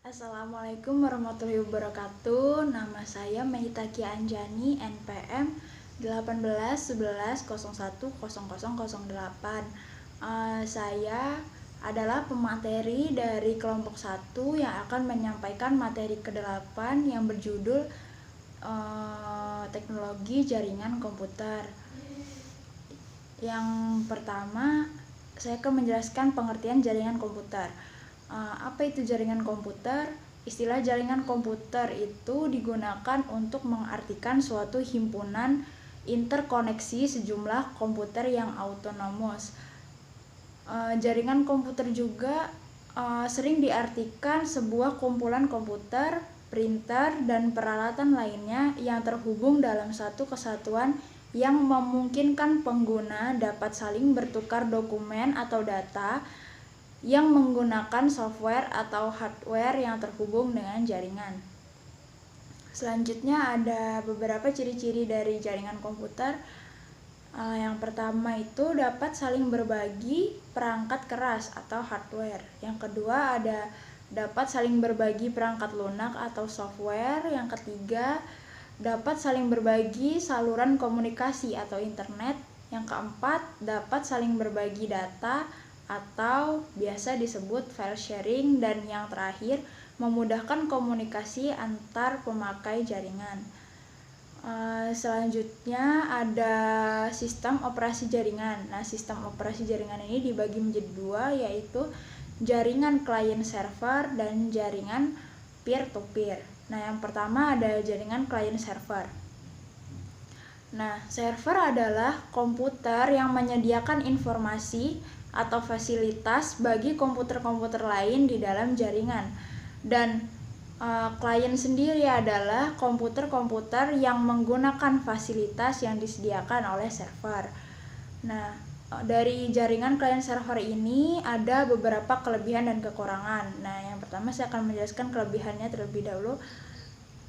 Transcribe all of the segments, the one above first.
Assalamualaikum warahmatullahi wabarakatuh. Nama saya Meitaki Anjani, NPM 1811010008. Saya adalah pemateri dari kelompok 1 yang akan menyampaikan materi ke-8 yang berjudul teknologi jaringan komputer. Yang pertama, saya akan menjelaskan pengertian jaringan komputer. Apa itu jaringan komputer? Istilah jaringan komputer itu digunakan untuk mengartikan suatu himpunan interkoneksi sejumlah komputer yang autonomous. Jaringan komputer juga sering diartikan sebuah kumpulan komputer, printer, dan peralatan lainnya yang terhubung dalam satu kesatuan yang memungkinkan pengguna dapat saling bertukar dokumen atau data yang menggunakan software atau hardware yang terhubung dengan jaringan. Selanjutnya ada beberapa ciri-ciri dari jaringan komputer. Yang pertama itu dapat saling berbagi perangkat keras atau hardware. Yang kedua ada dapat saling berbagi perangkat lunak atau software. Yang ketiga dapat saling berbagi saluran komunikasi atau internet. Yang keempat dapat saling berbagi data atau biasa disebut file sharing, dan yang terakhir memudahkan komunikasi antar pemakai jaringan. Selanjutnya ada sistem operasi jaringan. Nah, sistem operasi jaringan ini dibagi menjadi dua, yaitu jaringan client server dan jaringan peer-to-peer. Nah, yang pertama ada jaringan client server. Nah, server adalah komputer yang menyediakan informasi atau fasilitas bagi komputer-komputer lain di dalam jaringan, dan klien sendiri adalah komputer-komputer yang menggunakan fasilitas yang disediakan oleh server. Nah, dari jaringan klien server ini ada beberapa kelebihan dan kekurangan. Nah, yang pertama saya akan menjelaskan kelebihannya terlebih dahulu.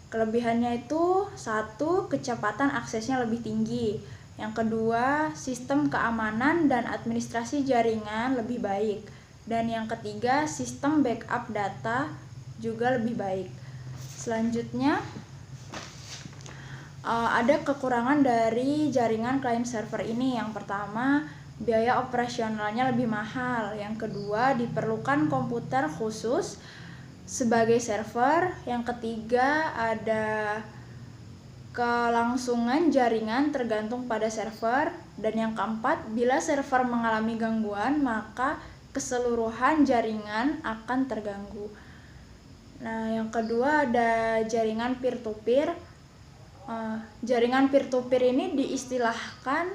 Kelebihannya itu 1, kecepatan aksesnya lebih tinggi. Yang kedua, sistem keamanan dan administrasi jaringan lebih baik. Dan yang ketiga, sistem backup data juga lebih baik. Selanjutnya, ada kekurangan dari jaringan client server ini. Yang pertama, biaya operasionalnya lebih mahal. Yang kedua, diperlukan komputer khusus sebagai server. Yang ketiga, ada kelangsungan jaringan tergantung pada server. Dan yang keempat, bila server mengalami gangguan, maka keseluruhan jaringan akan terganggu. Nah, yang kedua ada jaringan peer-to-peer. Jaringan peer-to-peer ini diistilahkan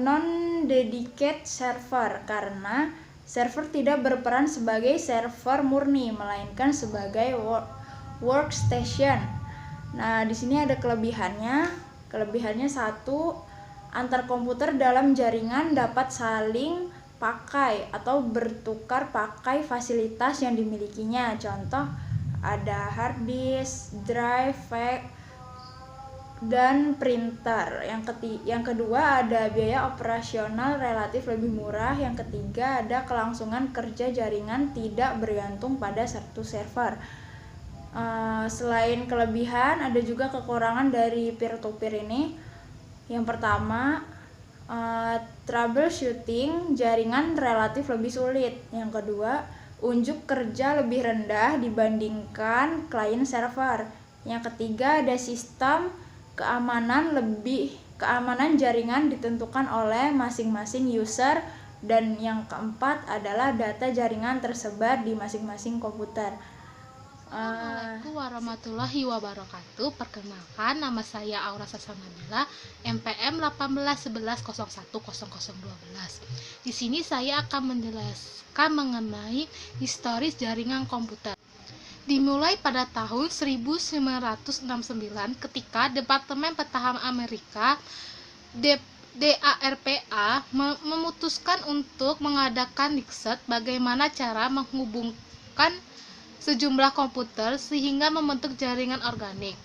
non-dedicated server karena server tidak berperan sebagai server murni, melainkan sebagai workstation. Nah, di sini ada kelebihannya. Kelebihannya 1, antar komputer dalam jaringan dapat saling pakai atau bertukar pakai fasilitas yang dimilikinya. Contoh ada hard disk, drive, fax, dan printer. Yang kedua ada biaya operasional relatif lebih murah. Yang ketiga ada kelangsungan kerja jaringan tidak bergantung pada satu server. Selain kelebihan, ada juga kekurangan dari peer-to-peer ini. Yang pertama, troubleshooting jaringan relatif lebih sulit. Yang kedua, unjuk kerja lebih rendah dibandingkan client server. Yang ketiga, ada sistem keamanan jaringan ditentukan oleh masing-masing user. Dan yang keempat adalah data jaringan tersebar di masing-masing komputer. Assalamualaikum warahmatullahi wabarakatuh. Perkenalkan, nama saya Aura Sasanabila, MPM 1811010012. Di sini saya akan menjelaskan mengenai historis jaringan komputer. Dimulai pada tahun 1969 ketika Departemen Pertahanan Amerika DARPA memutuskan untuk mengadakan riset bagaimana cara menghubungkan sejumlah komputer sehingga membentuk jaringan organik.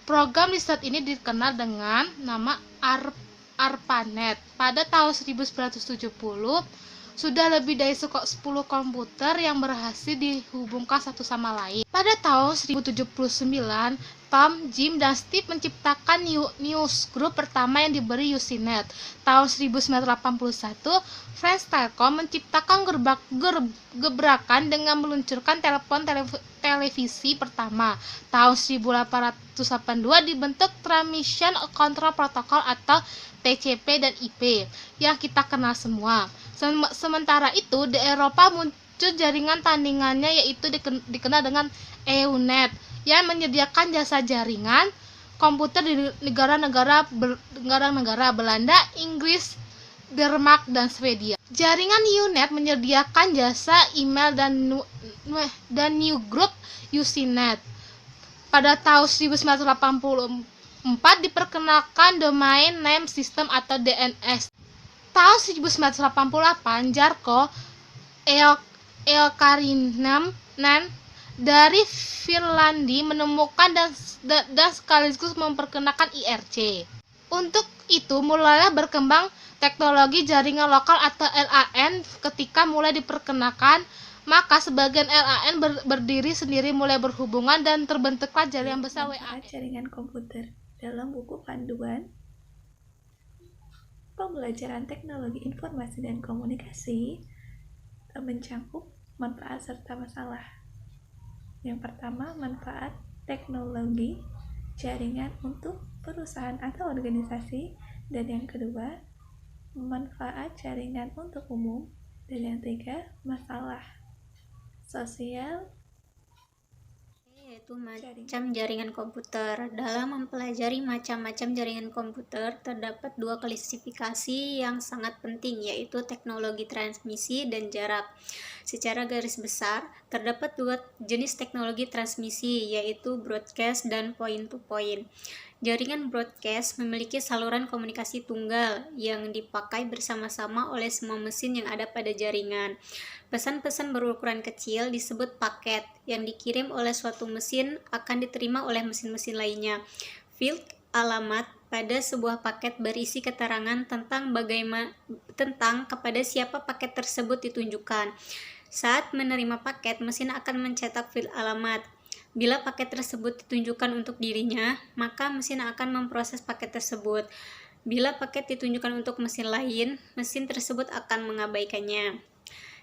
Program riset ini dikenal dengan nama ARPANET. Pada tahun 1970, Sudah lebih dari 10 komputer yang berhasil dihubungkan satu sama lain. Pada tahun 1079, Tom, Jim, dan Steve menciptakan newsgroup pertama yang diberi Usenet. Tahun 1981, French Telecom menciptakan gebrakan dengan meluncurkan telepon televisi pertama. Tahun 1882 dibentuk Transmission Control Protocol atau TCP dan IP yang kita kenal semua. Sementara itu, di Eropa muncul jaringan tandingannya yaitu dikenal dengan EUNet yang menyediakan jasa jaringan komputer di negara-negara Belanda, Inggris, Denmark, dan Swedia. Jaringan EUNet menyediakan jasa email dan newsgroup Usenet. Pada tahun 1984 diperkenalkan Domain Name System atau DNS. Tahun 1988, Jarkko Elkkarinenä dari Finlandia menemukan dan sekaligus memperkenalkan IRC. Untuk itu mulailah berkembang teknologi jaringan lokal atau LAN. Ketika mulai diperkenalkan, maka sebagian LAN berdiri sendiri mulai berhubungan dan terbentuklah jaringan besar WAN. Jaringan komputer dalam buku panduan pembelajaran teknologi informasi dan komunikasi mencangkup manfaat serta masalah. Yang pertama, manfaat teknologi jaringan untuk perusahaan atau organisasi, dan yang kedua, manfaat jaringan untuk umum, dan yang ketiga, masalah sosial yaitu macam jaringan komputer. Dalam mempelajari macam-macam jaringan komputer, terdapat dua klasifikasi yang sangat penting, yaitu teknologi transmisi dan jarak. Secara garis besar, terdapat dua jenis teknologi transmisi, yaitu broadcast dan point-to-point. Jaringan broadcast memiliki saluran komunikasi tunggal yang dipakai bersama-sama oleh semua mesin yang ada pada jaringan. Pesan-pesan berukuran kecil disebut paket yang dikirim oleh suatu mesin akan diterima oleh mesin-mesin lainnya. Field alamat pada sebuah paket berisi keterangan tentang kepada siapa paket tersebut ditunjukkan. Saat menerima paket, mesin akan mencetak field alamat. Bila paket tersebut ditunjukkan untuk dirinya, maka mesin akan memproses paket tersebut. Bila paket ditunjukkan untuk mesin lain, mesin tersebut akan mengabaikannya.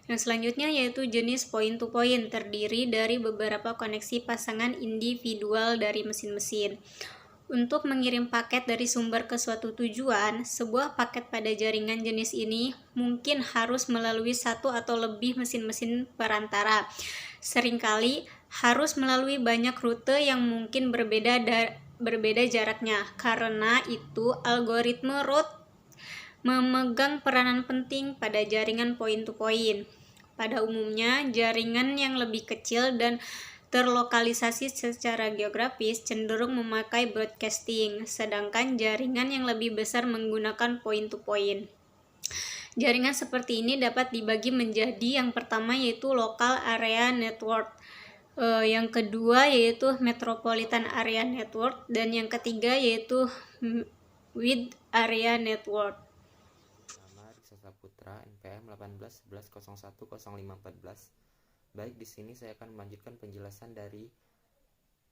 Yang selanjutnya yaitu jenis point-to-point, terdiri dari beberapa koneksi pasangan individual dari mesin-mesin. Untuk mengirim paket dari sumber ke suatu tujuan, sebuah paket pada jaringan jenis ini mungkin harus melalui satu atau lebih mesin-mesin perantara. Seringkali harus melalui banyak rute yang mungkin berbeda jaraknya. Karena itu, algoritma route memegang peranan penting pada jaringan point-to-point. Pada umumnya, jaringan yang lebih kecil dan terlokalisasi secara geografis cenderung memakai broadcasting, sedangkan jaringan yang lebih besar menggunakan point-to-point. Jaringan seperti ini dapat dibagi menjadi yang pertama yaitu local area network, yang kedua yaitu metropolitan area network, dan yang ketiga yaitu wide area network. Nama Riksa Saputra, NPM 1811010514. Baik, di sini saya akan melanjutkan penjelasan dari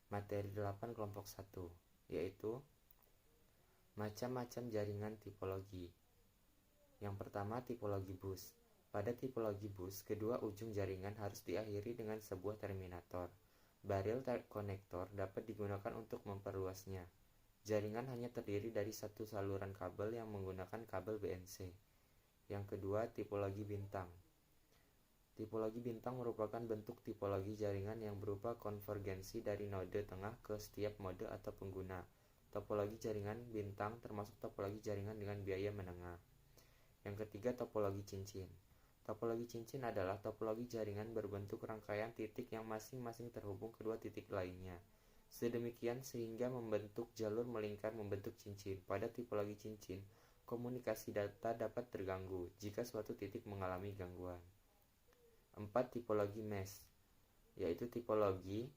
materi 8 kelompok 1, yaitu macam-macam jaringan tipologi. Yang pertama, tipologi bus. Pada tipologi bus, kedua ujung jaringan harus diakhiri dengan sebuah terminator. Barrel konektor dapat digunakan untuk memperluasnya. Jaringan hanya terdiri dari satu saluran kabel yang menggunakan kabel BNC. Yang kedua, tipologi bintang. Tipologi bintang merupakan bentuk tipologi jaringan yang berupa konvergensi dari node tengah ke setiap mode atau pengguna. Topologi jaringan bintang termasuk topologi jaringan dengan biaya menengah. Yang ketiga, topologi cincin. Topologi cincin adalah topologi jaringan berbentuk rangkaian titik yang masing-masing terhubung kedua titik lainnya. Sedemikian sehingga membentuk jalur melingkar membentuk cincin. Pada tipologi cincin, komunikasi data dapat terganggu jika suatu titik mengalami gangguan. 4. Tipologi mesh, yaitu tipologi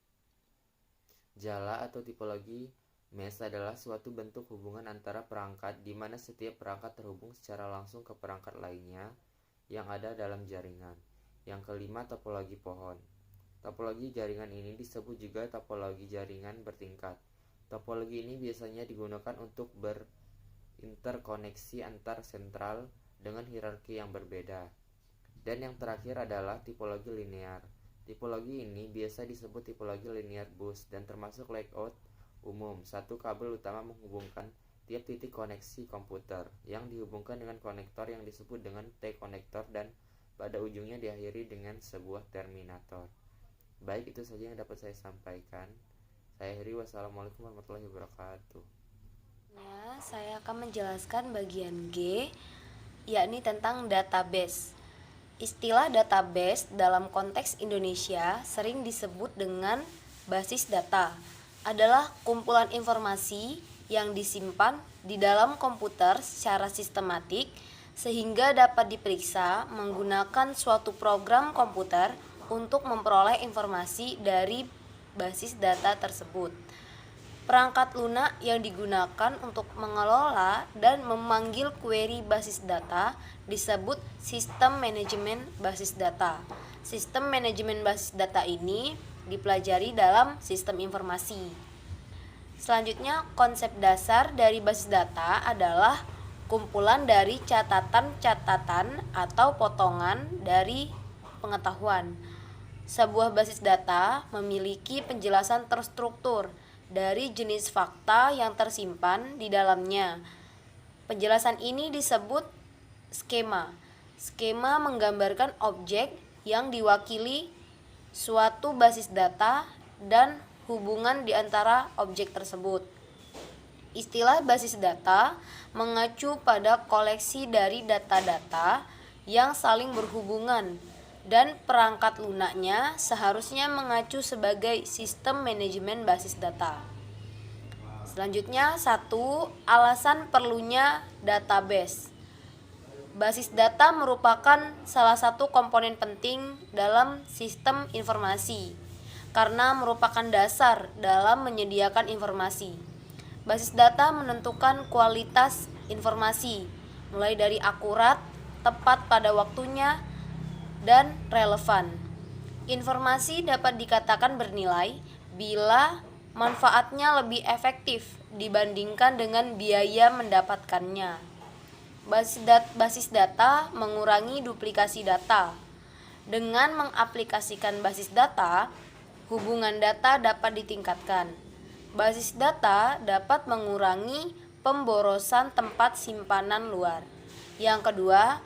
jala atau tipologi mesh adalah suatu bentuk hubungan antara perangkat di mana setiap perangkat terhubung secara langsung ke perangkat lainnya yang ada dalam jaringan. Yang kelima, topologi pohon. Topologi jaringan ini disebut juga topologi jaringan bertingkat. Topologi ini biasanya digunakan untuk berinterkoneksi antar sentral dengan hierarki yang berbeda. Dan yang terakhir adalah tipologi linear. Tipologi ini biasa disebut tipologi linear bus dan termasuk layout umum. Satu kabel utama menghubungkan tiap titik koneksi komputer yang dihubungkan dengan konektor yang disebut dengan T-konektor dan pada ujungnya diakhiri dengan sebuah terminator. Baik, itu saja yang dapat saya sampaikan. Saya akhiri. Wassalamualaikum warahmatullahi wabarakatuh. Saya akan menjelaskan bagian G, yakni tentang database. Istilah database dalam konteks Indonesia sering disebut dengan basis data. Adalah kumpulan informasi yang disimpan di dalam komputer secara sistematik sehingga dapat diperiksa menggunakan suatu program komputer untuk memperoleh informasi dari basis data tersebut. Perangkat lunak yang digunakan untuk mengelola dan memanggil query basis data disebut sistem manajemen basis data. Sistem manajemen basis data ini dipelajari dalam sistem informasi. Selanjutnya, konsep dasar dari basis data adalah kumpulan dari catatan-catatan atau potongan dari pengetahuan. Sebuah basis data memiliki penjelasan terstruktur dari jenis fakta yang tersimpan di dalamnya. Penjelasan ini disebut skema. Skema menggambarkan objek yang diwakili suatu basis data dan hubungan di antara objek tersebut. Istilah basis data mengacu pada koleksi dari data-data yang saling berhubungan dan perangkat lunaknya seharusnya mengacu sebagai sistem manajemen basis data. Selanjutnya, 1. Alasan perlunya database. Basis data merupakan salah satu komponen penting dalam sistem informasi karena merupakan dasar dalam menyediakan informasi. Basis data menentukan kualitas informasi, mulai dari akurat, tepat pada waktunya, dan relevan. Informasi dapat dikatakan bernilai bila manfaatnya lebih efektif dibandingkan dengan biaya mendapatkannya. Basis data mengurangi duplikasi data. Dengan mengaplikasikan basis data, hubungan data dapat ditingkatkan. Basis data dapat mengurangi pemborosan tempat simpanan luar. Yang kedua,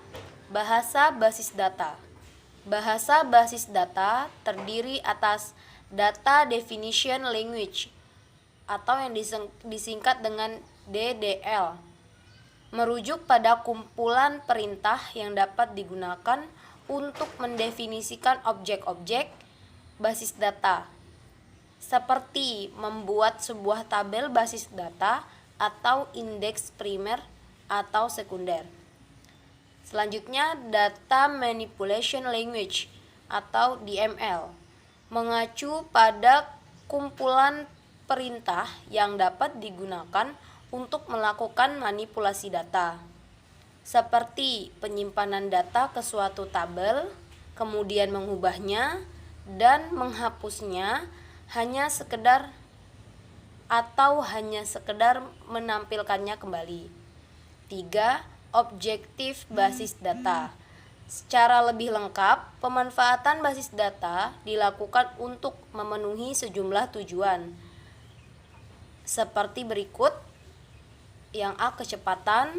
bahasa basis data. Bahasa basis data terdiri atas Data Definition Language atau yang disingkat dengan DDL. Merujuk pada kumpulan perintah yang dapat digunakan untuk mendefinisikan objek-objek basis data, seperti membuat sebuah tabel basis data atau indeks primer atau sekunder. Selanjutnya, Data Manipulation Language atau DML mengacu pada kumpulan perintah yang dapat digunakan untuk melakukan manipulasi data, seperti penyimpanan data ke suatu tabel, kemudian mengubahnya dan menghapusnya hanya sekedar menampilkannya kembali. 3. Objektif basis data. Secara lebih lengkap, pemanfaatan basis data dilakukan untuk memenuhi sejumlah tujuan seperti berikut. Yang A, kecepatan.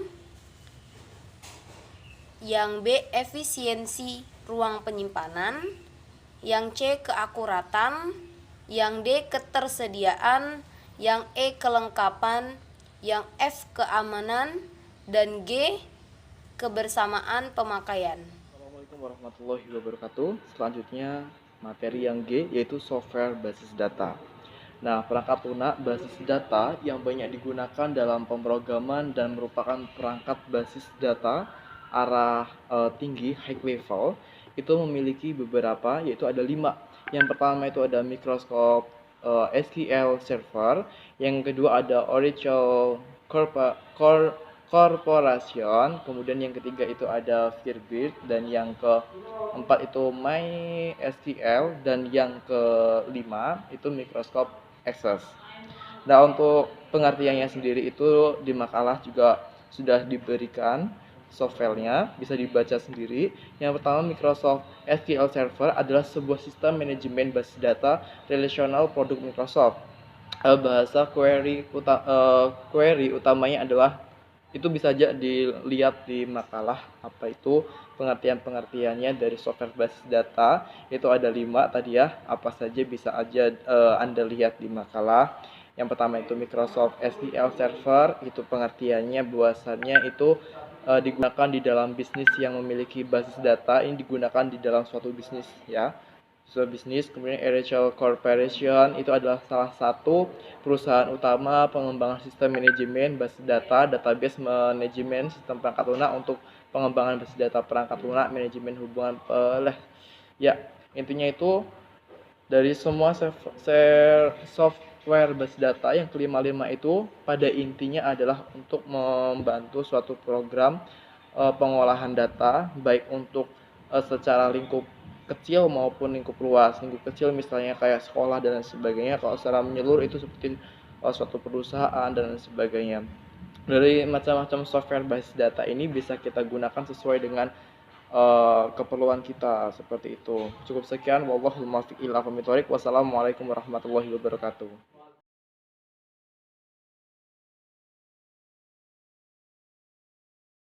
Yang B, efisiensi ruang penyimpanan. Yang C, keakuratan. Yang D, ketersediaan. Yang E, kelengkapan. Yang F, keamanan. Dan G, kebersamaan pemakaian. Assalamualaikum warahmatullahi wabarakatuh. Selanjutnya materi yang G, yaitu software basis data. Nah, perangkat lunak basis data yang banyak digunakan dalam pemrograman dan merupakan perangkat basis data arah tinggi, high level, itu memiliki beberapa, yaitu ada 5. Yang pertama itu ada Microsoft SQL Server, yang kedua ada Oracle Core Corporation, kemudian yang ketiga itu ada Firebird, dan yang keempat itu MySQL, dan yang kelima itu Microsoft Access. Nah, untuk pengertiannya sendiri itu di makalah juga sudah diberikan softwarenya, bisa dibaca sendiri. Yang pertama, Microsoft SQL Server adalah sebuah sistem manajemen basis data relasional produk Microsoft. Bahasa query utamanya adalah, itu bisa aja dilihat di makalah apa itu pengertiannya dari software basis data. Itu ada 5 tadi ya, apa saja bisa aja Anda lihat di makalah. Yang pertama itu Microsoft SQL Server, itu pengertiannya bahwasannya itu digunakan di dalam bisnis yang memiliki basis data. Ini digunakan di dalam suatu bisnis ya, suatu bisnis. Kemudian Oracle Corporation itu adalah salah satu perusahaan utama pengembangan sistem manajemen basis data, database manajemen, sistem perangkat lunak untuk pengembangan basis data perangkat lunak, manajemen hubungan ya, intinya itu dari semua software basis data yang kelima-lima itu pada intinya adalah untuk membantu suatu program pengolahan data, baik untuk secara lingkup kecil maupun lingkup luas. Lingkup kecil misalnya kayak sekolah dan lain sebagainya, kalau secara menyeluruh itu seperti suatu perusahaan dan lain sebagainya. Dari macam-macam software basis data ini bisa kita gunakan sesuai dengan keperluan kita, seperti itu. Cukup sekian, wallahul muwaffiq ila aqwamit thoriq. Wassalamualaikum warahmatullahi wabarakatuh.